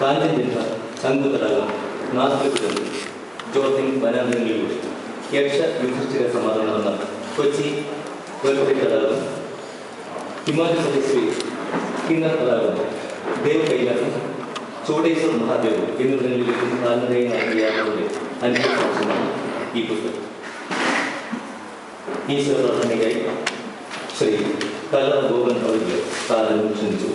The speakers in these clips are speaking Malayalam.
കാഞ്ചൻജംഗ, ശംഖുതടാകം, നാസ്തിപുരം, ജോർജിൻ വനാന്തരങ്ങളിലൂടെ യക്ഷ യുധിഷ്ഠിര സമാധാനം നടന്ന കൊച്ചി വെൽപ്പടി തടാകം, ഹിമാചൽ പ്രദേശിലെ കിന്നർ തടാകം, ദേവ് കൈലാസം, ചോടേശ്വർ മഹാദേവ് എന്നിവിടങ്ങളിലേക്ക് കാൽനടയായി നടത്തിയ യാത്രകളുടെ അനുഭവമാണ് ഈ പുസ്തകം. ഈശ്വര പ്രാർത്ഥനയ്ക്കായി ശ്രീ കല ഗോപൻ അവർക്ക് കാലം ക്ഷണിച്ചു.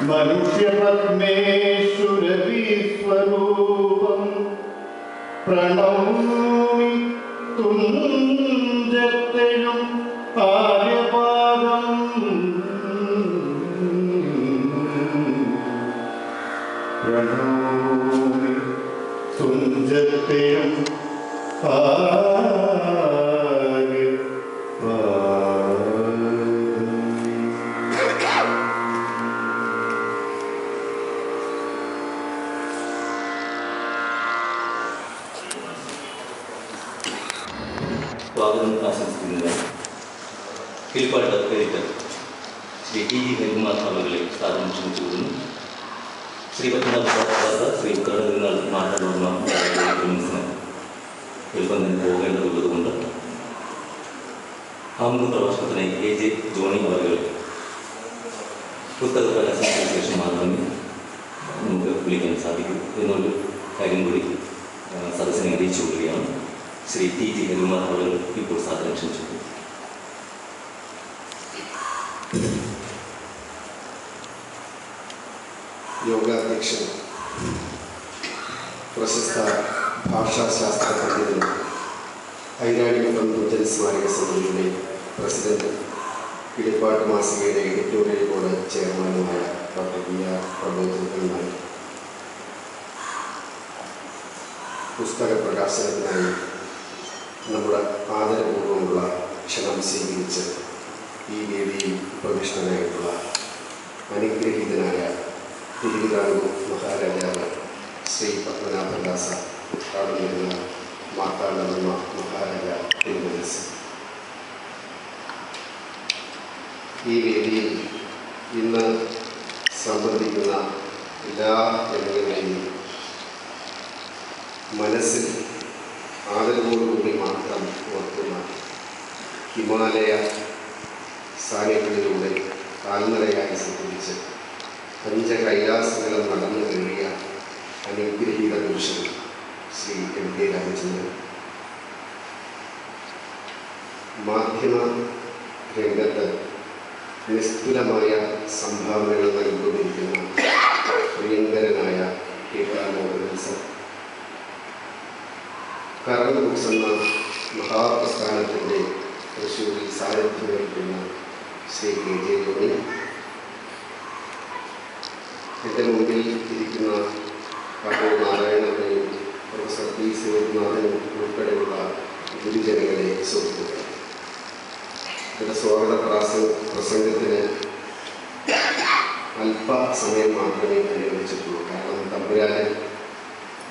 മനുഷ്യപത്മേശ്വരൂപം പ്രണൗമി തുഞ്ചത്തെയും ആര്യപാദം പ്രണൗമി തുഞ്ചത്തെയും സ്വാഗതം ആശംസിക്കുന്നത് Kilippattu editor Shri T G Harikumar അവരുടെ സ്ഥാപനം ക്ഷണിച്ചുകൊള്ളുന്നു. ശ്രീ പത്മനാഭ ശ്രീ കടലിനാൾ മാറ്റാടുന്ന എളുപ്പം തന്നെ പോകേണ്ടതുള്ളതുകൊണ്ട് ആമുഖ പ്രഭാഷണത്തിനായി എ ജെ ജോണി അവരുടെ പുസ്തക പ്രകാശനത്തിന് ശേഷം മാത്രമേ നമുക്ക് വിളിക്കാൻ സാധിക്കൂ എന്നൊരു കാര്യം കൂടി സദസ്സിനെ അറിയിച്ചു കൊള്ളുകയാണ്. ശ്രീ ടി ജി ഹരികുമാർ അവർ ഇപ്പോൾ സാധനം ക്ഷണിച്ചു. യോഗാധ്യക്ഷൻ, പ്രശസ്ത ഭാഷാശാസ്ത്ര പണ്ഡിതനും ഐരാണിമുഖം തുഞ്ചൻ സ്മാരക സമിതിയുടെ പ്രസിഡന്റ്, കിളിപ്പാട്ട് മാസികയുടെ എഡിറ്റോറിയൽ ബോർഡ് ചെയർമാനുമായ ഡോക്ടർ പി ആർ പ്രബോധൻ, പുസ്തക പ്രകാശനത്തിനായി നമ്മുടെ ആദരപൂർവ്വമുള്ള ക്ഷണം സ്വീകരിച്ച് ഈ വേദിയിൽ പ്രവിഷ്ടനായിട്ടുള്ള അനുഗ്രഹീതനായ തിരുവിതാംകൂർ മഹാരാജാവ് ശ്രീ പത്മനാഭദാസ കടന്നിരുന്ന മാർത്താണ്ഡവർമ്മ മഹാരാജ തിരുമനസ്, ഈ വേദിയിൽ ഇന്ന് സംബന്ധിക്കുന്ന എല്ലാ ജനങ്ങളുടെയും മനസ്സിൽ ആദരവോടുകൂടി മാത്രം ഓർക്കുന്ന ഹിമാലയ സാന്നിധ്യത്തിലൂടെ കാൽനടയായി സഞ്ചരിച്ച് പഞ്ചകൈലാസങ്ങളും നടന്നു കയറിയ അനുഗ്രഹീത പുരുഷൻ ശ്രീ എം കെ രാമചന്ദ്രൻ, മാധ്യമ രംഗത്ത് നിസ്തുലമായ സംഭാവനകൾ നൽകിക്കൊണ്ടിരിക്കുന്ന പ്രിയങ്കരനായ K Mohan sir, Current Books എന്ന മഹാപ്രസ്ഥാനത്തിൻ്റെ തൃശ്ശൂരിൽ സാന്നിധ്യം വഹിക്കുന്ന ശ്രീ കെ ജെ ജോണി, എൻ്റെ മുമ്പിൽ ഇരിക്കുന്ന ഡോക്ടർ നാരായണനെയും പ്രൊഫസർ പി സേതുനാഥനും ഉൾപ്പെടെയുള്ള ഗുരുജനങ്ങളെ സുഹൃത്തുക്കളെ, എൻ്റെ സ്വാഗത പ്രസംഗത്തിന് അല്പസമയം മാത്രമേ അനുവദിച്ചിട്ടുള്ളൂ. കാരണം തമ്പുരാന്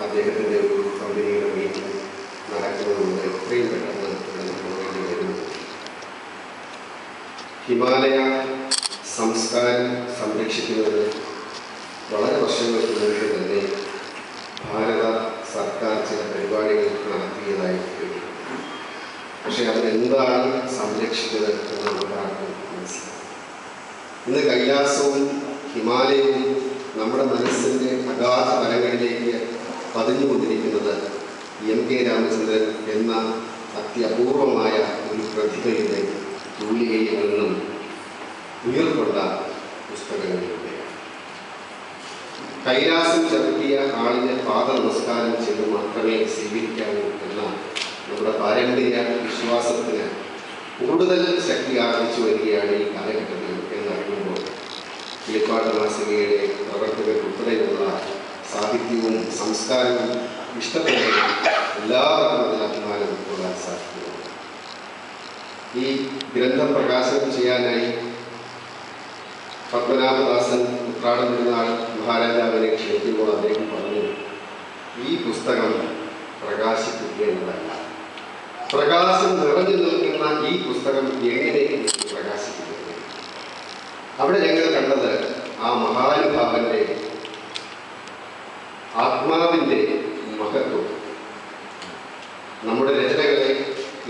അദ്ദേഹത്തിൻ്റെ ഒരു കമ്പനിയുടെ മീറ്റിംഗ് നടക്കുന്നതുകൊണ്ട് എത്രയും പെട്ടെന്ന് നമ്മൾ വേണ്ടി വരുന്നു. ഹിമാലയ സംസ്കാരം സംരക്ഷിക്കുന്നതിന് വളരെ വർഷങ്ങൾക്ക് മുമ്പ് തന്നെ ഭാരത സർക്കാർ ചില പരിപാടികൾ നടത്തിയതായി കേട്ടു. പക്ഷെ അതിനെന്താണ് സംരക്ഷിച്ചത് എന്ന് നമുക്കാർക്കും മനസ്സിലാവും. ഇന്ന് കൈലാസവും ഹിമാലയവും നമ്മുടെ മനസ്സിൻ്റെ അഗാധ തലങ്ങളിലേക്ക് പതിഞ്ഞുകൊണ്ടിരിക്കുന്നത് എം കെ രാമചന്ദ്രൻ എന്ന അത്യപൂർവമായ ഒരു പ്രതിഭയുടെ തൂലികയിൽ നിന്നും ഉയർക്കൊണ്ട പുസ്തകങ്ങളിലൂടെയാണ്. കൈലാസം ചവിട്ടിയ ആളിനെ പാദ നമസ്കാരം ചെയ്ത് മാത്രമേ സ്വീകരിക്കാവൂ എന്ന നമ്മുടെ പാരമ്പര്യ വിശ്വാസത്തിന് കൂടുതൽ ശക്തി ആർജിച്ചു വരികയാണ് ഈ കാലഘട്ടത്തിൽ എന്നറിയുമ്പോൾ കിളിപ്പാട്ട് മാസികയുടെ പ്രവർത്തകർക്കുൾപ്പെടെയുള്ള സാഹിത്യവും സംസ്കാരവും ഇഷ്ടപ്പെടുന്ന എല്ലാവർക്കും അതിൽ അഭിമാനം കൊള്ളാൻ സാധിക്കുന്നു. ഈ ഗ്രന്ഥം പ്രകാശനം ചെയ്യാനായി പത്മനാഭദാസൻ ഉത്രാടം പെരുന്നാൾ മഹാരാജാവിനെ ക്ഷണിക്കുമ്പോൾ അദ്ദേഹം പറഞ്ഞു, ഈ പുസ്തകം പ്രകാശിപ്പിക്കേണ്ടതല്ല, പ്രകാശം നിറഞ്ഞു നിൽക്കുന്ന ഈ പുസ്തകം എങ്ങനെ പ്രകാശിപ്പിക്കുന്നത്? അവിടെ ഞങ്ങൾ കണ്ടത് ആ മഹാനുഭാവന്റെ ആത്മാവിൻ്റെ മഹത്വം. നമ്മുടെ രചനകളെ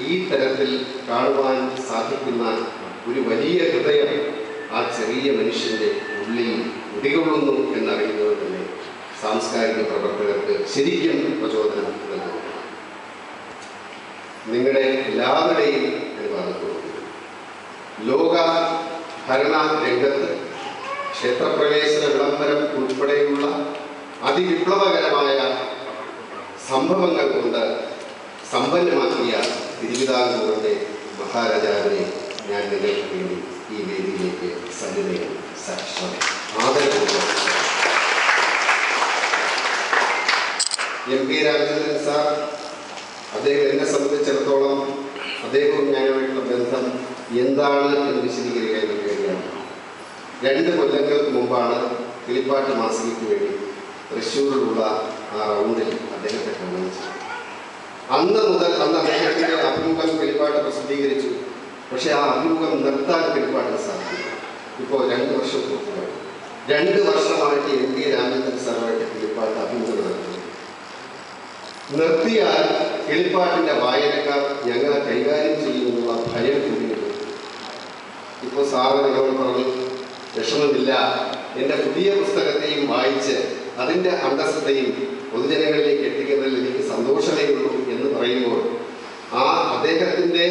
ഈ തരത്തിൽ കാണുവാൻ സാധിക്കുന്ന ഒരു വലിയ ഹൃദയം ആ ചെറിയ മനുഷ്യൻ്റെ ഉള്ളിൽ കുടികൊള്ളുന്നു എന്നറിയുന്നത് തന്നെ സാംസ്കാരിക പ്രവർത്തകർക്ക് ശരിക്കും പ്രചോദനം നൽകുന്നു. നിങ്ങളുടെ എല്ലാവരുടെയും അനുവാദത്തോടുകൂടി ലോക ഭരണ രംഗത്ത് ക്ഷേത്രപ്രവേശന വിളംബരം ഉൾപ്പെടെയുള്ള അതിവിപ്ലവകരമായ സംഭവങ്ങൾ കൊണ്ട് സമ്പന്നമാക്കിയ തിരുവിതാംകൂറിൻ്റെ മഹാരാജാവിനെ ഞാൻ നിങ്ങൾക്ക് വേണ്ടി ഈ വേദിയിലേക്ക് സന്നിധിയും ആദരപൂർവ്വം എം കെ രാമചന്ദ്രൻ സാർ, അദ്ദേഹം എന്നെ സംബന്ധിച്ചിടത്തോളം അദ്ദേഹവും ഞാനുമായിട്ടുള്ള ബന്ധം എന്താണ് എന്ന് വിശദീകരിക്കാൻ കഴിയുകയാണ്. 2 കൊല്ലങ്ങൾക്ക് മുമ്പാണ് കിളിപ്പാട്ട് മാസികയ്ക്ക് വേണ്ടി തൃശ്ശൂരിലുള്ള ആ റൗണ്ടിൽ അദ്ദേഹത്തെ കാണിച്ചത്. അന്ന് അദ്ദേഹത്തിൻ്റെ അഭിമുഖം കിളിപ്പാട്ട് പ്രസിദ്ധീകരിച്ചു. പക്ഷെ ആ അഭിമുഖം നിർത്താൻ കിളിപ്പാട്ടിന് സാധിക്കില്ല. ഇപ്പോൾ 2 വർഷം പൂർത്തിയായി. 2 വർഷമായിട്ട് എം കെ രാമചന്ദ്രൻ സാറുമായിട്ട് കിളിപ്പാട്ട് അഭിമുഖം നടത്തുന്നു. നിർത്തിയാൽ കിളിപ്പാട്ടിൻ്റെ വായനക്കാർ ഞങ്ങളെ കൈകാര്യം ചെയ്യുമെന്നുള്ള ഭയം കൂടിയുണ്ട്. ഇപ്പോൾ സാറ് ഞങ്ങളോട് പറഞ്ഞു, വിഷമമില്ല, എൻ്റെ പുതിയ പുസ്തകത്തെയും വായിച്ച് അതിൻ്റെ അന്തസ്സത്തെയും പൊതുജനങ്ങളിലേക്ക് എത്തിക്കുന്നതിൽ എനിക്ക് സന്തോഷമേ ഉള്ളൂ എന്ന് പറയുമ്പോൾ ആ അദ്ദേഹത്തിൻ്റെ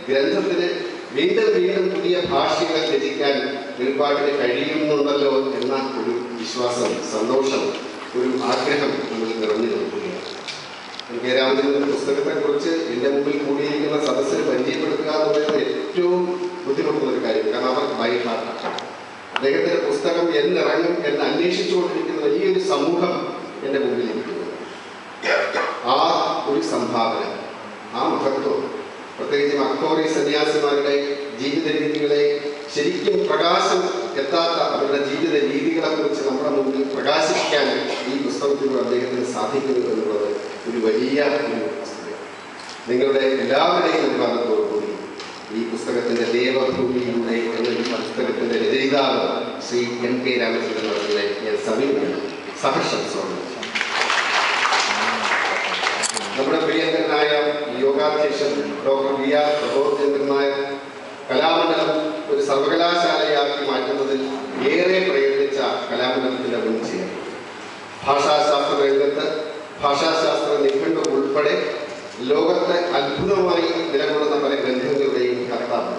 ഗ്രന്ഥത്തിന് വീണ്ടും വീണ്ടും പുതിയ ഭാഷകൾ രചിക്കാൻ കിളിപ്പാട്ടിന് കഴിയുന്നുണ്ടല്ലോ എന്ന ഒരു വിശ്വാസം, സന്തോഷം, ഒരു ആഗ്രഹം നമ്മളിൽ നിറഞ്ഞു നിൽക്കുകയാണ്. എം കെ രാമചന്ദ്രൻ്റെ പുസ്തകത്തെക്കുറിച്ച് എൻ്റെ മുമ്പിൽ കൂടിയിരിക്കുന്ന സദസ്സിന് പരിചയപ്പെടുത്തുക എന്ന് പറയുന്നത് ഏറ്റവും ബുദ്ധിമുട്ടുള്ള ഒരു കാര്യം. കാരണം അവർ ബൈഹാർട്ടാണ്. അദ്ദേഹത്തിൻ്റെ പുസ്തകം എന്നിറങ്ങും എന്ന് അന്വേഷിച്ചുകൊണ്ടിരിക്കുന്ന വലിയൊരു സമൂഹം എൻ്റെ മുമ്പിൽ ഇരിക്കുന്നത്. ആ ഒരു സംഭാവന, ആ മഹത്വം, പ്രത്യേകിച്ചും അക്ബറി സന്യാസിമാരുടെ ജീവിത രീതികളെ ശരിക്കും പ്രകാശം എത്താത്ത അവരുടെ ജീവിത രീതികളെക്കുറിച്ച് നമ്മുടെ മുമ്പിൽ പ്രകാശിപ്പിക്കാൻ ഈ പുസ്തകത്തിലൂടെ അദ്ദേഹത്തിന് സാധിക്കുന്നു എന്നുള്ളത് ഒരു വലിയ വസ്തുതയാണ്. നിങ്ങളുടെ എല്ലാവരുടെയും അനുവാദത്തോടുകൂടി ഈ പുസ്തകത്തിൻ്റെ ദേവഭൂമിയിലൂടെ എന്നൊരു പുസ്തകത്തിൻ്റെ രചയിതാവ് ശ്രീ എം കെ രാമചന്ദ്രൻ അവരുടെ ഞാൻ സമീപനം സഹർഷം സ്വാഗതം. നമ്മുടെ പ്രിയങ്കരനായ യോഗാധ്യക്ഷൻ doctor V R Prabodhachandran Nair Kalamandalam ഒരു സർവകലാശാലയാക്കി മാറ്റുന്നതിൽ ഏറെ പ്രയത്നിച്ച കലാമണ്ഡലത്തിൻ്റെ മുൻചെയർ. ഭാഷാശാസ്ത്ര രംഗത്ത് ഭാഷാശാസ്ത്ര നിഘണ്ടു ഉൾപ്പെടെ ലോകത്തെ അത്ഭുതമായി നിലകൊള്ളുന്ന പല ഗ്രന്ഥങ്ങളുടെയും കർത്താവ്.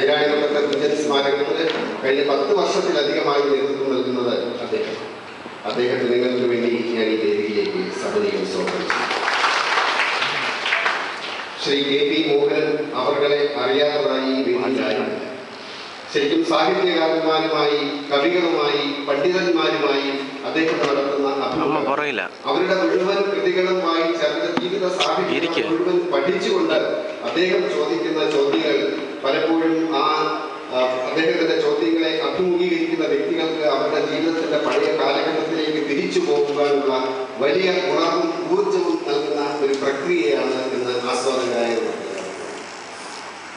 ഐരാണിമുഖത്തെ തുഞ്ചൻ സ്മാരകത്തിന് കഴിഞ്ഞ 10 വർഷത്തിലധികമായി നേതൃത്വം നൽകുന്നത് അദ്ദേഹത്തിന് നിങ്ങൾക്ക് വേണ്ടി ഞാൻ ഈ വേദിയിലേക്ക് സഭയും സ്വാഗതം. ശ്രീ കെ പി മോഹനൻ അവർകളെ അറിയാത്തതായി ഈ വേദിയിലായിരുന്നു. ശരിക്കും സാഹിത്യകാരന്മാരുമായി, കവികളുമായി, പണ്ഡിതന്മാരുമായി അദ്ദേഹം നടത്തുന്ന അഭിമുഖം, അവരുടെ മുഴുവൻ കൃതികളും വായിച്ച് അവരുടെ ജീവിത സാഹിത്യം മുഴുവൻ പഠിച്ചുകൊണ്ട് അദ്ദേഹം ചോദിക്കുന്ന ചോദ്യങ്ങൾ പലപ്പോഴും അദ്ദേഹത്തിന്റെ ചോദ്യങ്ങളെ അഭിമുഖീകരിക്കുന്ന വ്യക്തികൾക്ക് അവരുടെ ജീവിതത്തിന്റെ പഴയ കാലഘട്ടത്തിലേക്ക് തിരിച്ചു പോകുവാനുള്ള വലിയ ഉണർവും ഊർജവും നൽകുന്ന ഒരു പ്രക്രിയയാണ് എന്ന് ആസ്വാദകരായ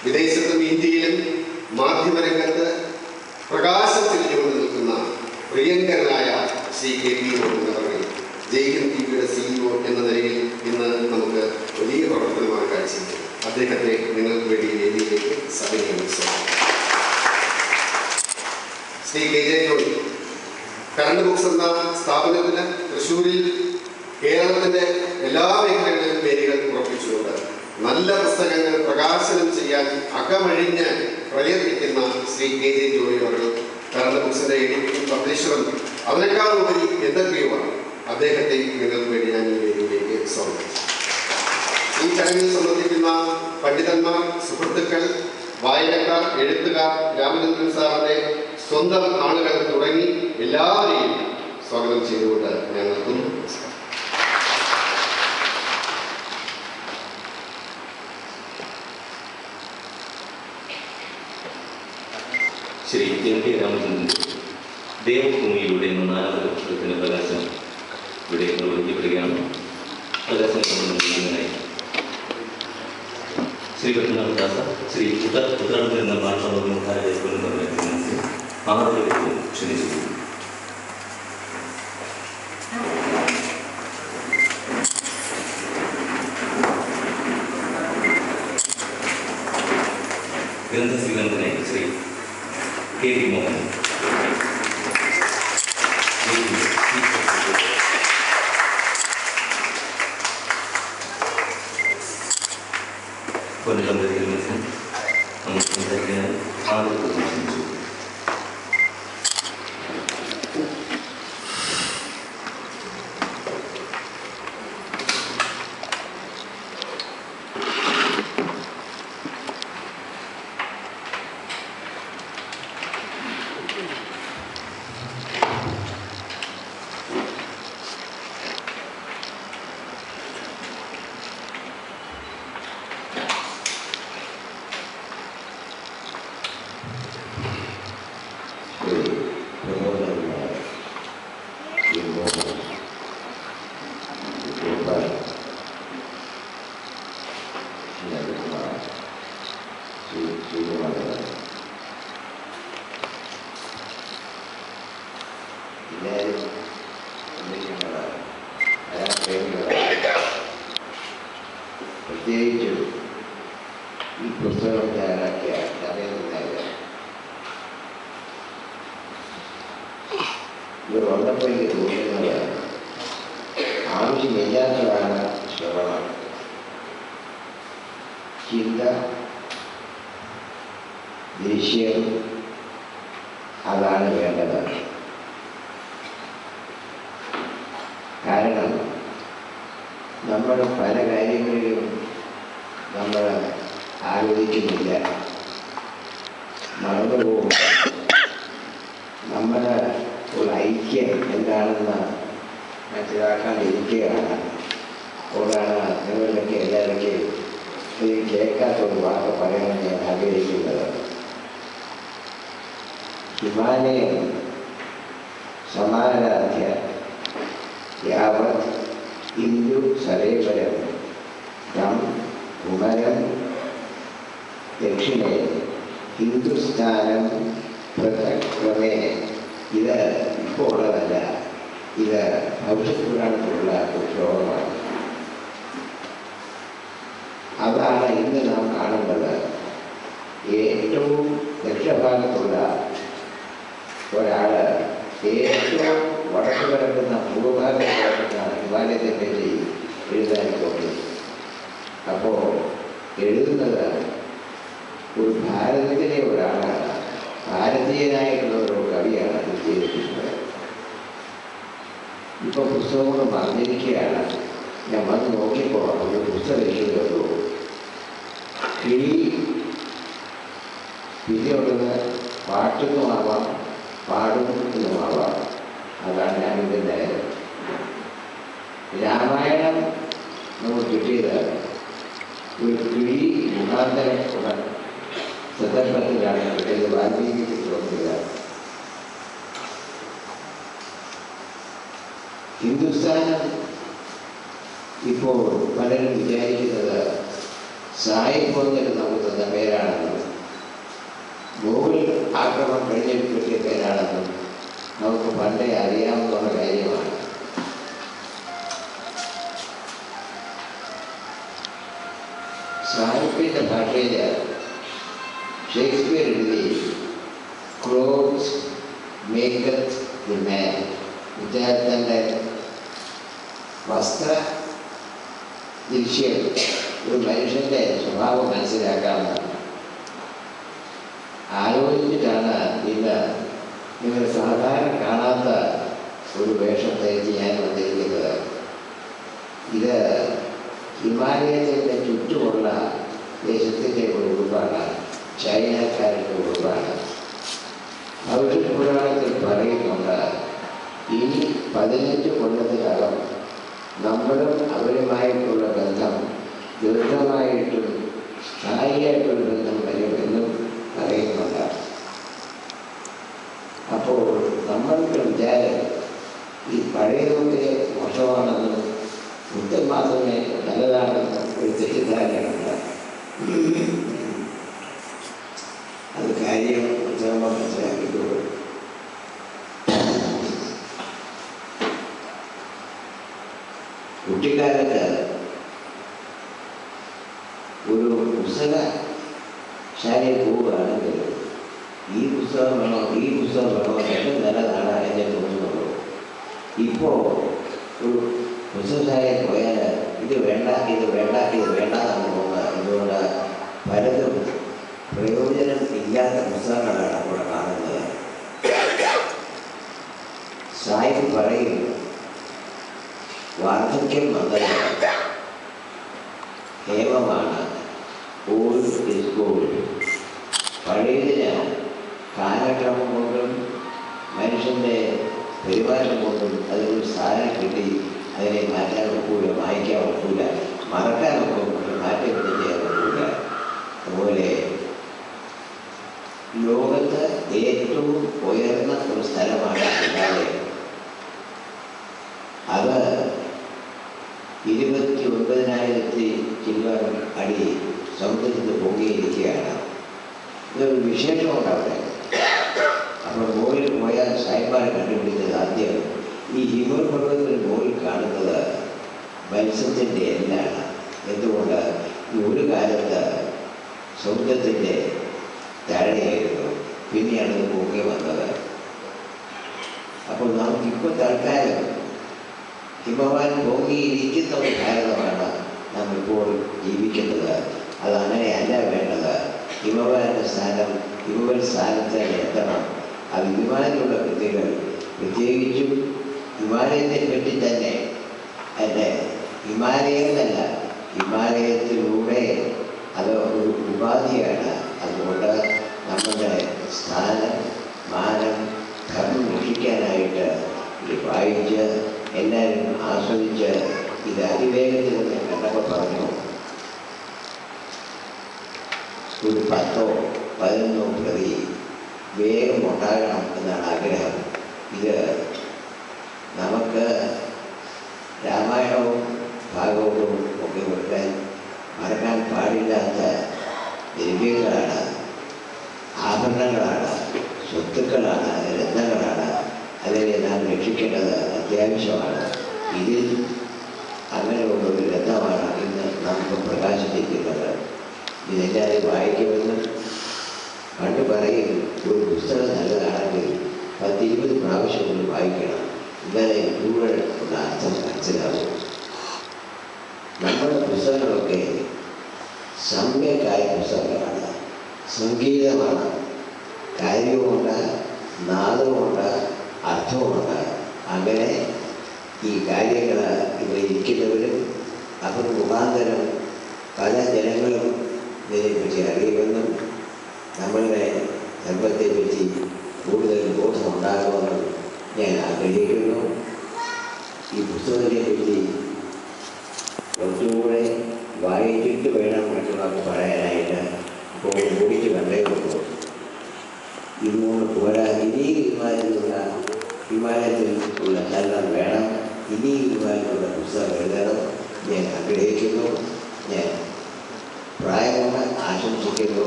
വിദേശത്തും ഇന്ത്യയിലും മാധ്യമരംഗത്ത് പ്രകാശം തിരിഞ്ഞുകൊണ്ട് നിൽക്കുന്ന പ്രിയങ്കരനായ ശ്രീ കെ പി ഗോവിന്ദൻ ജയ്ഹിന്ദ് ടിവിയുടെ CEO എന്ന നിലയിൽ ഇന്ന് നമുക്ക് വലിയ പ്രവർത്തനമാണ് കാഴ്ചവെച്ചത്. അദ്ദേഹത്തെ നിങ്ങൾക്ക് വേണ്ടി വേദിയിലേക്ക് സഭയിലേക്ക് സ്വാഗതം. Shri K J Johny Current Books എന്ന സ്ഥാപനത്തിന് തൃശ്ശൂരിൽ കേരളത്തിന്റെ എല്ലാ മേഖലകളിലും പേരുകൾ ഉറപ്പിച്ചുകൊണ്ട് നല്ല പുസ്തകങ്ങൾ പ്രകാശനം ചെയ്യാൻ അകമഴിഞ്ഞ് പ്രയത്നിക്കുന്ന ശ്രീ കെ ജെ ജോണി അവർ കറണ്ട് ബുക്സിന്റെ എഡിറ്ററും പബ്ലിഷറും അതിനേക്കാളുപരി എന്തൊക്കെയുമാണ്. അദ്ദേഹത്തെ നിങ്ങൾക്ക് വേണ്ടി ഞാൻ ഈ വേദിയിലേക്ക് സ്വാഗതം. ഈ ചടങ്ങിൽ സംബന്ധിക്കുന്ന പണ്ഡിതന്മാർ, സുഹൃത്തുക്കൾ, വായനക്കാർ, എഴുത്തുകാർ, രാമചന്ദ്രൻ സാറിന്റെ സ്വന്തം ആളുകൾ തുടങ്ങി എല്ലാവരെയും സ്വാഗതം ചെയ്തുകൊണ്ട് ഞാൻ നിർത്തുന്നു. ശ്രീ എൻ കെ രാമചന്ദ്രൻ ദേവഭൂമിയിലൂടെ എന്ന 4ാമത് പുസ്തകത്തിന്റെ പ്രകാശനം ഇവിടെ നിർവഹിക്കപ്പെടുകയാണ്. പ്രകാശനം സംബന്ധിക്കുന്നതിനായി ശ്രീ പത്മനാഭ ദാസ, ശ്രീ ഉത്തരാഖണ്ഡ് എന്ന ഭാഷാമുഖാരായ ആറുപേരും ക്ഷണിച്ചു. ഗ്രന്ഥസ്വീകരണത്തിനായി ശ്രീ കെ പി മോഹൻ, കൊല്ലം പരിഗണിച്ച് നമുക്ക് സംസാരിക്കാൻ ആദ്യത്തെ ക്ഷണിച്ചു. പ്രത്യേകിച്ച് ഈ പുസ്തകം തയ്യാറാക്കിയ നരേന്ദ്രനാഥ് ഇത് വന്നപ്പോൾ എനിക്ക് തോന്നുന്നത് ആവശ്യമില്ലാത്തതാണ് ശ്രവണം. ചിന്ത, ദൃശ്യം അതാണ് വേണ്ടത്. കാരണം നമ്മൾ പല കാര്യങ്ങളിലും നമ്മൾ ആലോചിക്കുന്നില്ല, മറന്നുപോകും. നമ്മുടെ ഒരു ഐക്യം എന്താണെന്ന് മനസ്സിലാക്കാതിരിക്കുകയാണ്. അതുകൊണ്ടാണ് നിങ്ങളിലൊക്കെ എല്ലാവരുടെയും ഇത് കേൾക്കാത്തൊരു വാക്ക് പറയണമെന്ന് ഞാൻ ആഗ്രഹിക്കുന്നത്. ഹിമാലയം സമാരാധ്യ യാവത് ഹിന്ദു സരേവരം തം കുമരം ദക്ഷിണേ ഹിന്ദുസ്ഥാനം പൃഥക്ക്രമേ. ഇത് ഇപ്പോൾ ഉള്ളതല്ല, ഇത് ഭവിഷ്യപുരാണത്തിലുള്ള ഒരു ശ്ലോകമാണ്. അതാണ് ഇന്ന് നാം കാണുന്നത്. ഏറ്റവും ദക്ഷിണഭാഗത്തുള്ള ഒരാൾ ഏറ്റവും വടക്ക് കിടക്കുന്ന ഭൂഭാഗത്ത് കിടക്കുന്ന ഹിമാലയത്തെ പറ്റി എഴുതാൻ തോന്നി. അപ്പോൾ എഴുതുന്നത് ഒരു ഭാരതത്തിലെ ഒരാളാണ്, ഭാരതീയനായിട്ടുള്ള ഒരു കവിയാണ് ഇത് ചെയ്തിട്ടുള്ളത്. ഇപ്പോൾ പുസ്തകങ്ങൾ മറിഞ്ഞിരിക്കുകയാണ്. ഞാൻ വന്ന് നോക്കിയപ്പോൾ ഒരു പുസ്തകം എഴുതുള്ളൂ. കിളി, പിന്നെയുള്ളത് പാട്ടുന്നുമാവാം, പാടുന്നുമാവാം. അതാണ് ഞാനിതിൻ്റെ രാമായണം നമുക്ക് കിട്ടിയത് ഒരു കിഴി മുഖാന്തരമുള്ള സന്ദർഭത്തിലാണ് കിട്ടിയത്. വാൽമീകിക്ക് തോന്നുക ഹിന്ദുസ്ഥാനം ഇപ്പോൾ പലരും വിചാരിക്കുന്നത് സായിപ്പ് വന്നിട്ട് നമുക്ക് തന്ന പേരാണെന്നും ഗോകുൽ ആക്രമണം കഴിഞ്ഞിട്ട് കിട്ടിയ പേരാണെന്നും നമുക്ക് പണ്ടേ അറിയാവുന്ന കാര്യമാണ്. സാഹിത്യത്തിൻ്റെ ഭാഷയിൽ ഷേക്സ്പിയർ എഴുതി ക്ലോത്ത്സ് മേക്കത്ത് ദി മാൻ. വിദ്യാർത്ഥിയുടെ വസ്ത്ര ദൃശ്യം ഒരു മനുഷ്യൻ്റെ സ്വഭാവം മനസ്സിലാക്കാവുന്നതാണ്. ആലോചിച്ചിട്ടാണ് ഇന്ന് നിങ്ങൾ സാധാരണ കാണാത്ത ഒരു വേഷം ധരിച്ച് ഞാൻ വന്നിരിക്കുന്നത്. ഇത് ഹിമാലയത്തിൻ്റെ ചുറ്റുമുള്ള ദേശത്തിൻ്റെ ഒരു ഉടുപ്പാണ്, ചൈനക്കാരുടെ ഉടുപ്പാണ്. ഭവിഷ്യത് പുരാണത്തിൽ പറയുന്നുണ്ട്, ഇനി 15 കൊല്ലത്തിനകം നമ്മളും അവരുമായിട്ടുള്ള ബന്ധം ദീർഘമായിട്ടും സ്ഥായിയായിട്ടുള്ള ബന്ധം വരുമെന്നും പറയുന്നുണ്ട്. അപ്പോൾ നമ്മൾക്ക് വിചാരം ഈ പഴയതൊക്കെ മോശമാണെന്നും ബുദ്ധൻ മാത്രമേ നല്ലതാണെന്നും ഒരു തെറ്റിദ്ധാരണയുണ്ട്. അത് കാര്യം ഉത്തമം മനസ്സിലാക്കിയിട്ടുള്ളൂ. കുട്ടിക്കാലത്ത് ഒരു പുസ്തകശാലയിൽ പോവുകയാണെങ്കിൽ ഈ പുസ്തകം വേണോ ഏറ്റവും നല്ലതാണ് എന്നെ തോന്നുന്നുള്ളൂ. ഇപ്പോൾ ഒരു പുസ്തകശാലയിൽ പോയാൽ ഇത് വേണ്ട എന്നാണ് തോന്നുന്നത്. ഇതുകൊണ്ട് പലതും പ്രയോജനം ഇല്ലാത്ത പുസ്തകങ്ങളാണ് അവിടെ കാണുന്നത്. സാഹിബ് പറയും, വാർദ്ധക്യം വന്നത് ഹേമമാണ്, ഓൾഡ് ഇസ് ഗോൾഡ്. പഴയതിന് കാലക്രമം കൊണ്ടും മനുഷ്യൻ്റെ പെരുമാറ്റം കൊണ്ടും അതിനൊരു സ്ഥാനം കിട്ടി. അതിനെ മാറ്റാൻ ഒക്കില്ല, മായ്ക്കാൻ ഒക്കില്ല, മറക്കാൻ ഒക്കും, മാറ്റം ചെയ്യാൻ ഒക്കില്ല. അതുപോലെ ലോകത്ത് ഏറ്റവും ഉയർന്ന ഒരു സ്ഥലമാണ് ഹിമാലയം. അത് 29,000 ചില്ലറ അടി സമുദ്രത്തിൽ പൊങ്ങിയിരിക്കുകയാണ്. ഇതൊരു വിശേഷമുണ്ട് അവിടെ. അപ്പോൾ മുകളിൽ പോയാൽ സായിപ്പാർ കണ്ടുപിടിച്ചത് ആദ്യം ഈ ഹിമൽ പർവ്വതത്തിന് മുകളിൽ കാണുന്നത് മത്സ്യത്തിൻ്റെ എല്ലാണ്. എന്തുകൊണ്ട് ഈ ഒരു കാലത്ത് സമുദ്രത്തിൻ്റെ താഴെയായിരുന്നു, പിന്നെയാണ് ഇത് പൊങ്ങി വന്നത്. അപ്പോൾ നമുക്കിപ്പോൾ തൽക്കാലം ഹിമവാൻ പൊങ്ങിയിരിക്കുന്ന ഒരു ഭാരതമാണ് നാം ഇപ്പോൾ ജീവിക്കുന്നത്. അതങ്ങനെയല്ല വേണ്ടത്. ഹിമവാന്റെ സ്ഥാനം ഹിമവൽ സ്ഥാനത്ത് എത്തണം. അത് ഹിമാലയത്തിലുള്ള വ്യക്തികൾ, പ്രത്യേകിച്ചും ഹിമാലയത്തെ പറ്റി തന്നെ എൻ്റെ ഹിമാലയമെന്നല്ല, ഹിമാലയത്തിലൂടെ അത് ഒരു ഉപാധിയാണ്. അതുകൊണ്ട് നമ്മുടെ സ്ഥാനം, മാനം, ധർമ്മം രക്ഷിക്കാനായിട്ട് ഇത് വായിച്ച് എല്ലാവരും ആസ്വദിച്ച് ഇത് അതിവേഗത്തിൽ തന്നെ കണ്ടപ്പോൾ പറഞ്ഞു, ഒരു 10-11 പ്രതി വേഗം ഉണ്ടാകണം എന്നാണ് ആഗ്രഹം. ഇത് നമുക്ക് രാമായണവും ഭാഗവതവും ഒക്കെ മറക്കാൻ പാടില്ലാത്ത ദ്രവ്യങ്ങളാണ്, ആഭരണങ്ങളാണ്, സ്വത്തുക്കളാണ്, രത്നങ്ങളാണ്. അതിനെ നാം രക്ഷിക്കേണ്ടത് അത്യാവശ്യമാണ്. ഇതിൽ അങ്ങനെയുള്ളൊരു രത്നമാണ് ഇന്ന് നമുക്ക് പ്രകാശിപ്പിക്കുന്നത്. ഇതെല്ലാവരും വായിക്കുമെന്ന് പണ്ട് പറയും, ഒരു പുസ്തകം നല്ലതാണെങ്കിൽ 10-20 പ്രാവശ്യം വായിക്കണം. ഇങ്ങനെ കൂടുതൽ ഉള്ള അർത്ഥം മനസ്സിലാവും. നമ്മുടെ പുസ്തകങ്ങളൊക്കെ സമ്യക്കായ പുസ്തകങ്ങളാണ്, സംഗീതമാണ്. കാര്യവുമുണ്ട്, നാദവുമുണ്ട്, അർത്ഥവുമുണ്ട്. അങ്ങനെ ഈ കാര്യങ്ങൾ ഇവിടെ ഇരിക്കുന്നവരും അവർ മുഖാന്തരം പല ജനങ്ങളും ഇതിനെപ്പറ്റി അറിയുമെന്നും നമ്മളുടെ ധർമ്മത്തെപ്പറ്റി ഞാൻ ആഗ്രഹിക്കുന്നു. ഈ പുസ്തകത്തെ പറ്റി കുറച്ചുകൂടെ വായിച്ചിട്ട് വേണം മറ്റുള്ളവർക്ക് പറയാനായിട്ട്. ഇപ്പോൾ ഓടിച്ച് കണ്ടേ ഉള്ളൂ. ഇതുകൊണ്ട് പോരാ, ഇനിയും ഹിമാലയത്തിൽ ഉള്ള ചലനം വേണം. ഇനിയും ഹിമാലയത്തിലുള്ള പുസ്തകം എഴുതണം ഞാൻ ആഗ്രഹിക്കുന്നു. ഞാൻ പ്രായമുള്ള ആശംസിക്കുന്നു.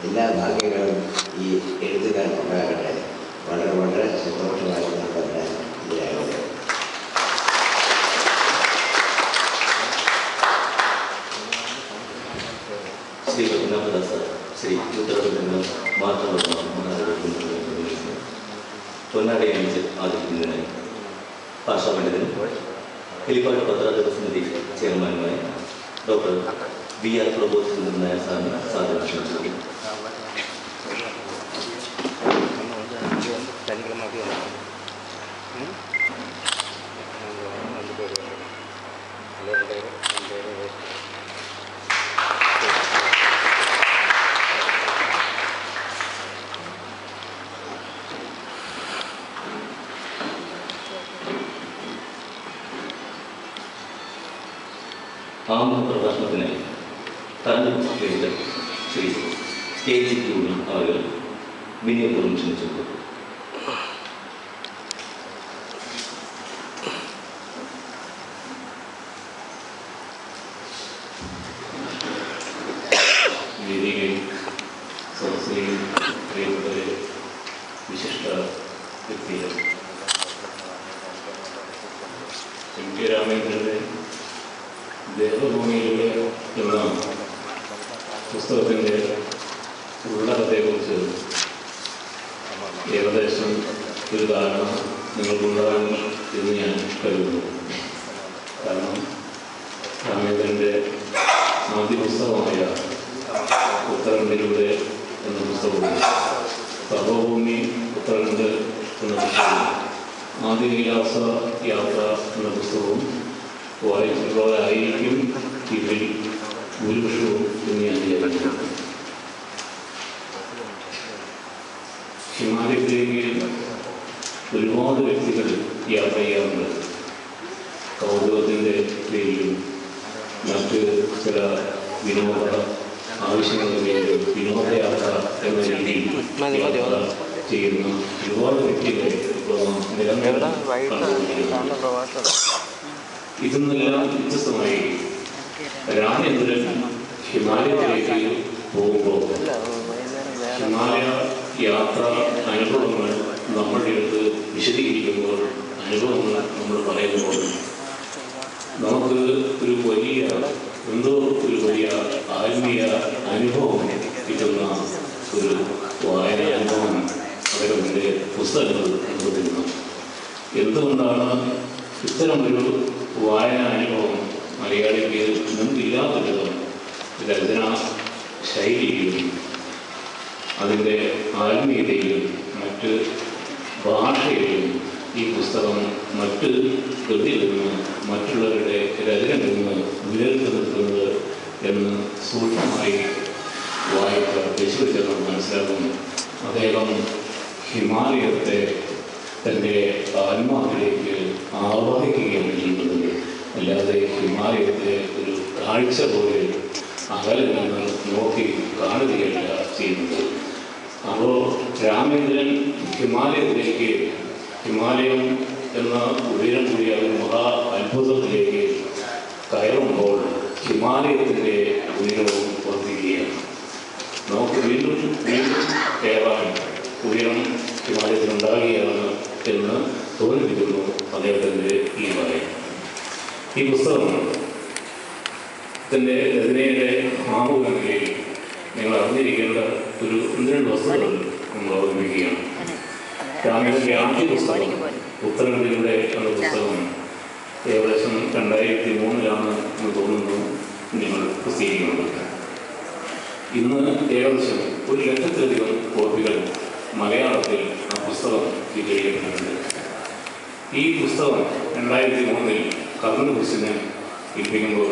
എല്ലാ ഭാഗ്യങ്ങളും ഈ എഴുത്തുകാരൻ ഉണ്ടാകട്ടെ. വളരെ വളരെ സന്തോഷമായി നടത്താൻ ഇതിനാകുന്നത്. ശ്രീ പത്മനാഭദാസ, ശ്രീ ഉത്തരവിൽ മാത്രം പൊന്നാടയണിച്ച് ആദരിക്കുന്നതിനായി ഭാഷാ പണ്ഡിതനും കിളിപ്പാട്ട് പത്രാധിപ സമിതി ചെയർമാനുമായ ഡോക്ടർ VR പ്രബോധ് ചന്ദ്രനായ സാറിന് സാധനം ക്ഷണിച്ചു. ആമുഖ പ്രഭാഷണത്തിനായി കറണ്ട് എഡിറ്റർ ശ്രീ KG അവർ വിനയപൂർവ്വം ക്ഷണിച്ചു. വേദികയും സദസ്സിലെയും പ്രിയപ്പെട്ടവരെ, വിശിഷ്ട വ്യക്തികൾ, MK രാമേന്ദ്രൻ്റെ ദേവഭൂമിയിലൂടെ എന്ന പുസ്തകത്തിൻ്റെ ഉള്ളടത്തെക്കുറിച്ച് ഏകദേശം ഒരു ധാരണ നിങ്ങൾക്കുണ്ടാകും എന്ന് ഞാൻ കരുതുന്നു. കാരണം രാമേന്ദ്രൻ്റെ ആദ്യ പുസ്തകമായ ഉത്തരാഖണ്ഡിലൂടെ എന്ന പുസ്തകവും സർവഭൂമി ഉത്തരാഖണ്ഡ് എന്ന പുസ്തകവും ആദ്യ വിലാസ യാത്ര എന്ന പുസ്തകവും വായിച്ചിട്ടുള്ളവരായിരിക്കും ഇതിൽ ഭൂരിപക്ഷവും എന്ന് ഞാൻ വിചാരിക്കുന്നു. ഹിമാലയത്തിലേക്ക് ഒരുപാട് വ്യക്തികൾ യാത്ര ചെയ്യാറുണ്ട്. കൗതുകത്തിൻ്റെ പേരിലും മറ്റ് ചില വിനോദ ആവശ്യങ്ങളുടെ പേരിലും വിനോദയാത്ര എന്ന രീതിയിൽ യാത്ര ചെയ്യുന്ന ഒരുപാട് വ്യക്തികളെ ഇപ്പോൾ നിരന്തരം കണ്ടുകൊണ്ടിരിക്കുന്നു. ഇതെന്നെല്ലാം വ്യത്യസ്തമായി രാമേന്ദ്രൻ ഹിമാലയത്തിലേക്ക് പോകുമ്പോൾ ഹിമാലയ യാത്ര അനുഭവങ്ങൾ നമ്മളുടെ അടുത്ത് വിശദീകരിക്കുമ്പോൾ അനുഭവങ്ങൾ നമ്മൾ പറയുമ്പോൾ നമുക്ക് ഒരു വലിയ ആത്മീയ അനുഭവം കിട്ടുന്ന ഒരു വായന അനുഭവം അദ്ദേഹത്തിൻ്റെ പുസ്തകങ്ങൾ അനുഭവിക്കുന്നു. എന്തുകൊണ്ടാണ് ഇത്തരമൊരു വായന അനുഭവം മലയാളിക്ക് മുമ്പില്ലാത്തൊരു രചനാ ശൈലിയിലും അതിൻ്റെ ആത്മീയതയിലും മറ്റ് ഭാഷയിലും ഈ പുസ്തകം മറ്റ് കൃതിയിൽ നിന്ന് മറ്റുള്ളവരുടെ രചനയിൽ നിന്ന് ഉയർത്തി നിർത്തുന്നത് എന്ന് സൂക്ഷ്മമായി വായിക്കുക പരിശോധിച്ചത് മനസ്സിലാക്കുന്നു. അദ്ദേഹം ഹിമാലയത്തെ തൻ്റെ ആത്മാവിലേക്ക് ആവാഹിക്കുകയാണ് ചെയ്യുന്നത്. അല്ലാതെ ഹിമാലയത്തെ ഒരു കാഴ്ച പോലെ അകലെ നിന്ന് നോക്കി കാണുകയല്ല ചെയ്യുന്നത്. അപ്പോൾ രാമേന്ദ്രൻ ഹിമാലയം എന്ന ഉയരം കൂടിയ ഒരു മഹാ അത്ഭുതത്തിലേക്ക് കയറുമ്പോൾ ഹിമാലയത്തിൻ്റെ ഉയരവും വർദ്ധിക്കുകയാണ്. നമുക്ക് വീണ്ടും കയറാൻ ഉയരം ഹിമാലയത്തിലുണ്ടാകുകയാണ് എന്ന് തോന്നിപ്പിക്കുന്നു അദ്ദേഹത്തിൻ്റെ ഈ വായന. ഈ പുസ്തകത്തിൻ്റെ രചനയുടെ ആമുഖങ്ങളിൽ നിങ്ങൾ അറിഞ്ഞിരിക്കേണ്ട ഒരു 1-2 വസ്തുതകൾ നമ്മൾ ഓർമ്മിക്കുകയാണ്. രാമേന്ദ്രൻ്റെ ആദ്യ പുസ്തകം ഉത്തരാഖണ്ഡിലൂടെ എന്ന പുസ്തകം ഏകദേശം 2003 എന്ന് തോന്നുന്നു നിങ്ങൾ പ്രസിദ്ധീകരിക്കുന്നത്. ഇന്ന് ഏകദേശം 1,00,000-ലധികം കോപ്പികൾ മലയാളത്തിൽ ആ പുസ്തകം വിജയിക്കുന്നുണ്ട്. ഈ പുസ്തകം 2003 കർണ ബുക്സിനെ ഏൽപ്പിക്കുമ്പോൾ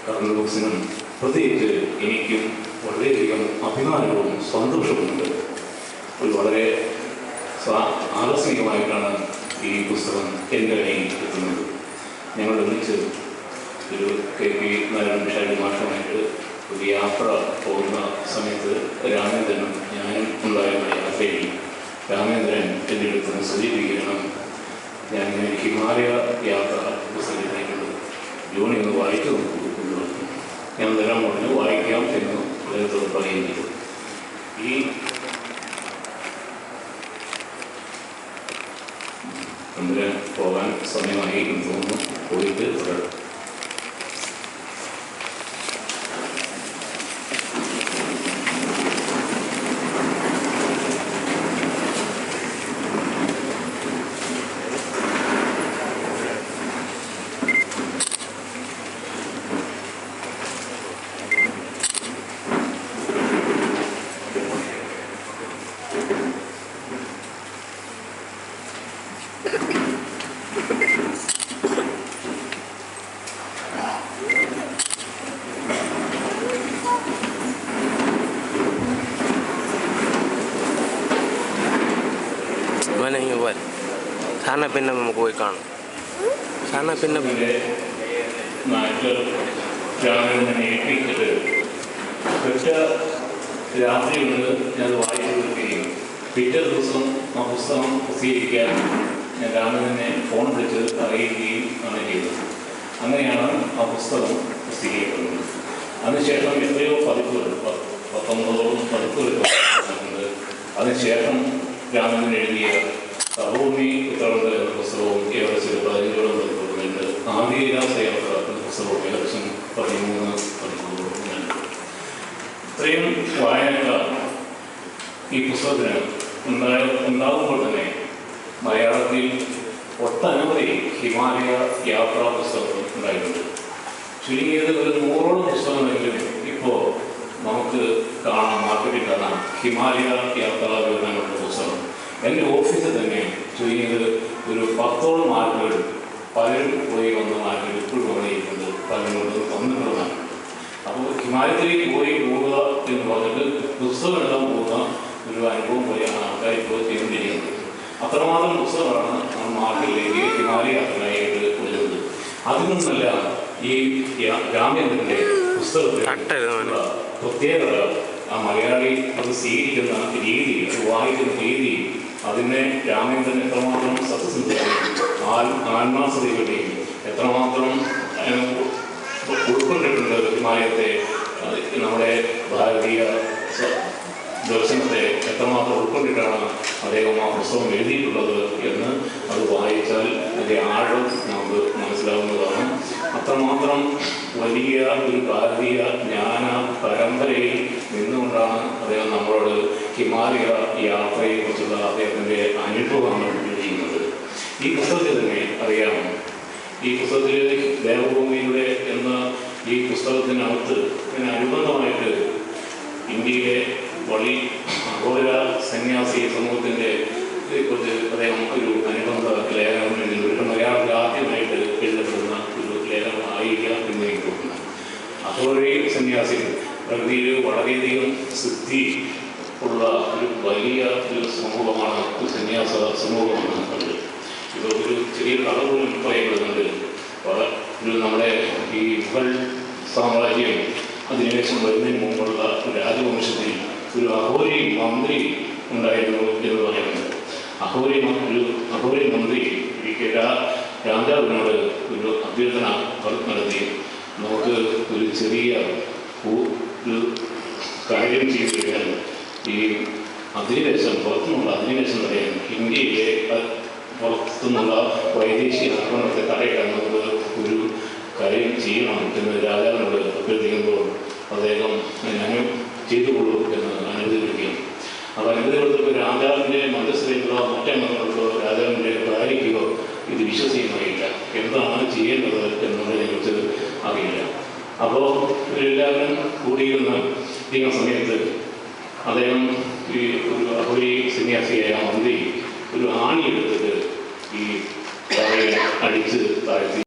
കർണ ബുക്സിനും പ്രത്യേകിച്ച് എനിക്കും വളരെയധികം അഭിമാനവും സന്തോഷവുമുണ്ട്. ഒരു വളരെ ആകസ്മികമായിട്ടാണ് ഈ പുസ്തകം എൻ്റെ കയ്യിൽ എത്തുന്നത്. ഞങ്ങൾ ഒന്നിച്ച് ഒരു KP നാരായണ മാഷുമായിട്ട് ഒരു യാത്ര പോകുന്ന സമയത്ത് രാമേന്ദ്രനും ഞാനും ഉണ്ടായിരുന്ന യാത്രയിൽ രാമേന്ദ്രൻ എൻ്റെ അടുത്ത് സൂചിപ്പിക്കണം, ഞാനിങ്ങനെ ഹിമാലയ യാത്ര പുസ്തകത്തിലേക്കുണ്ട്, ജോണി ഒന്ന് വായിച്ചു നോക്കുന്നു. ഞാൻ തരാൻ പറഞ്ഞു വായിക്കാം എന്ന് അദ്ദേഹത്തോട് പറയുകയും ചെയ്തു. ഈ ചന്ദ്രൻ പോകാൻ സമയമായി എന്ന് തോന്നുന്നു. പോയിട്ട് തുടരും. sana പിന്നെ നമുക്ക് പോയി കാണാം. sana പിന്നെ നാട്ടിൽ രാമേന്ദ്രനെ ഏൽപ്പിച്ചിട്ട് ഒറ്റ രാത്രി കൊണ്ട് ഞാൻ വായിച്ചു തീർക്കുകയും പിറ്റേ ദിവസം ആ പുസ്തകം പ്രസിദ്ധീകരിക്കാൻ ഞാൻ രാമേന്ദ്രനെ ഫോൺ വിളിച്ച് അറിയിക്കുകയും ആണ് ചെയ്തത്. അങ്ങനെയാണ് ആ പുസ്തകം പ്രസിദ്ധീകരിക്കുന്നത്. അതിനുശേഷം എത്രയോ പതിപ്പുകൾ 19 പതിപ്പുകൾ ഉണ്ട്. അതിനുശേഷം രാമേന്ദ്രൻ എഴുതിയ സർവഭൂമി ഉത്തരവ് എന്ന പുസ്തകവും ഏകദേശം 15 പതിപ്പുകളുണ്ട്. ആദിരാസയാത്ര എന്ന പുസ്തകവും ഏകദേശം 13 പതിപ്പുകളുണ്ട്. ഇത്രയും വായനക്കാർ ഈ പുസ്തകത്തിന് ഉണ്ടാകുമ്പോൾ തന്നെ മലയാളത്തിൽ ഒട്ടനവധി ഹിമാലയ യാത്രാ പുസ്തകങ്ങൾ ഉണ്ടായിട്ടുണ്ട്. ചുരുങ്ങിയത് ഒരു 100ഓളം പുസ്തകമെങ്കിലും ഇപ്പോൾ നമുക്ക് കാണാം, മാർക്കറ്റിൽ കാണാം ഹിമാലയ യാത്രാ വിവരണങ്ങളുടെ പുസ്തകം. എൻ്റെ ഓഫീസിൽ തന്നെ ചുരുങ്ങിയത് ഒരു 10ഓളം മാർക്കുകൾ പലരും പോയി വന്ന മാർക്കുകൾ ഇപ്പോഴും വന്നിരിക്കുന്നത്, പലരും കൊണ്ട് വന്നിട്ടുള്ളതാണ്. അപ്പോൾ ഹിമാലയത്തിലേക്ക് പോവുക എന്ന് പറഞ്ഞിട്ട് പുസ്തകം എഴുതാൻ പോകുന്ന ഒരു അനുഭവം പോലെയാണ് ആൾക്കാർ ഇപ്പോൾ ചെയ്തുകൊണ്ടിരിക്കുന്നത്. അത്രമാത്രം പുസ്തകമാണ് നമ്മൾ മാർക്കറ്റിലേക്ക് ഹിമാലയ യാത്രയായിട്ട് വരുന്നത്. അതിനൊന്നല്ല ഈ രാമേന്ദ്രൻ്റെ പുസ്തകത്തിലുള്ള പ്രത്യേകത, ആ മലയാളി അത് സ്വീകരിക്കുന്ന രീതി, അത് വായിക്കുന്ന രീതി, അതിനെ രാമേന്ദ്രൻ എത്രമാത്രം സത്യസന്ധതയും ആത്മാർത്ഥതയുടെയും എത്രമാത്രം ഉൾക്കൊണ്ടിട്ടുണ്ട് ഹിമാലയത്തെ, നമ്മുടെ ഭാരതീയ ദർശനത്തെ എത്രമാത്രം ഉൾക്കൊണ്ടിട്ടാണ് അദ്ദേഹം ആ പുസ്തകം എഴുതിയിട്ടുള്ളത് എന്ന് അത് വായിച്ചാൽ അതിൻ്റെ ആഴം നമുക്ക് മനസ്സിലാവുന്നതാണ്. അത്രമാത്രം വലിയ ഒരു ഭാരതീയ ജ്ഞാന പരമ്പരയിൽ നിന്നുകൊണ്ടാണ് അദ്ദേഹം നമ്മളോട് ഹിമാലയ യാത്രയെക്കുറിച്ചുള്ള അദ്ദേഹത്തിൻ്റെ അനുഭവങ്ങൾ ചെയ്യുന്നത്. ഈ പുസ്തകത്തിൽ തന്നെ അറിയാം, ഈ പുസ്തകത്തിൽ ദേവഭൂമിയുടെ എന്ന ഈ പുസ്തകത്തിനകത്ത് ഇതിനനുബന്ധമായിട്ട് ഇന്ത്യയിലെ വളി അഘോര സന്യാസി സമൂഹത്തിൻ്റെ കുറിച്ച് അദ്ദേഹം ഒരു അനുബന്ധ ലേഖനം എഴുതുന്നു. മലയാളത്തിൽ ആദ്യമായിട്ട് എഴുതപ്പെടുന്ന ഒരു ലേഖനമായിരിക്കാം എന്ന് എനിക്ക് തോന്നുന്നു. അഘോരി സന്യാസികൾ പ്രകൃതിയിൽ വളരെയധികം സിദ്ധി ഉള്ള ഒരു വലിയ ഒരു സമൂഹമാണ്, ഒരു സന്യാസ സമൂഹമാണ് അത്. ഇപ്പോൾ ഒരു ചെറിയ കഥ പോലും പറയപ്പെടുന്നുണ്ട്. ഒരു നമ്മുടെ ഈ മുഗൾ സാമ്രാജ്യം അതിനുശേഷം വരുന്നതിന് മുമ്പുള്ള ഒരു രാജവംശത്തിൽ ഒരു അഘോരി മന്ത്രി ഉണ്ടായിരുന്നു എന്ന് പറയുന്നത്. അഘോരി മന്ത്രി രാജാവിനോട് ഒരു അഭ്യർത്ഥന നടത്തി, നമുക്ക് ഒരു ചെറിയ ഒരു കാര്യം ചെയ്തു കഴിഞ്ഞാൽ ഈ അധിനിവേശം, പുറത്തുനിന്നുള്ള അധിനിവേശം പറയാൻ ഇന്ത്യയിലെ പുറത്തുനിന്നുള്ള വൈദേശിക ആക്രമണത്തെ തടയിടാൻ നമുക്ക് ഒരു കാര്യം ചെയ്യണം എന്ന് രാജാവിനോട് അഭ്യർത്ഥിക്കുമ്പോൾ അദ്ദേഹം ഞാൻ ചെയ്തുകൊള്ളൂ എന്ന് അനുമതി കൊടുക്കുകയും, അപ്പോൾ അനുമതി കൊടുത്തപ്പോൾ രാജാവിൻ്റെ മധ്യസ്ഥതയിലുള്ള മറ്റംഗങ്ങൾക്കോ രാജാവിൻ്റെ ഭാര്യയ്ക്കോ ഇത് വിശ്വസനീയമായില്ല. എന്താണ് ചെയ്യേണ്ടത് എന്നുള്ളതിനെക്കുറിച്ച് അറിയില്ല. അപ്പോൾ എല്ലാവരും കൂടിയിരുന്ന സമയത്ത് അദ്ദേഹം ഈ ഒരു അഘോരി സന്യാസിയായ മന്ത്രി ഒരു ആണി എടുത്തിട്ട് ഈ തറയെ അടിച്ച് താഴ്ത്തി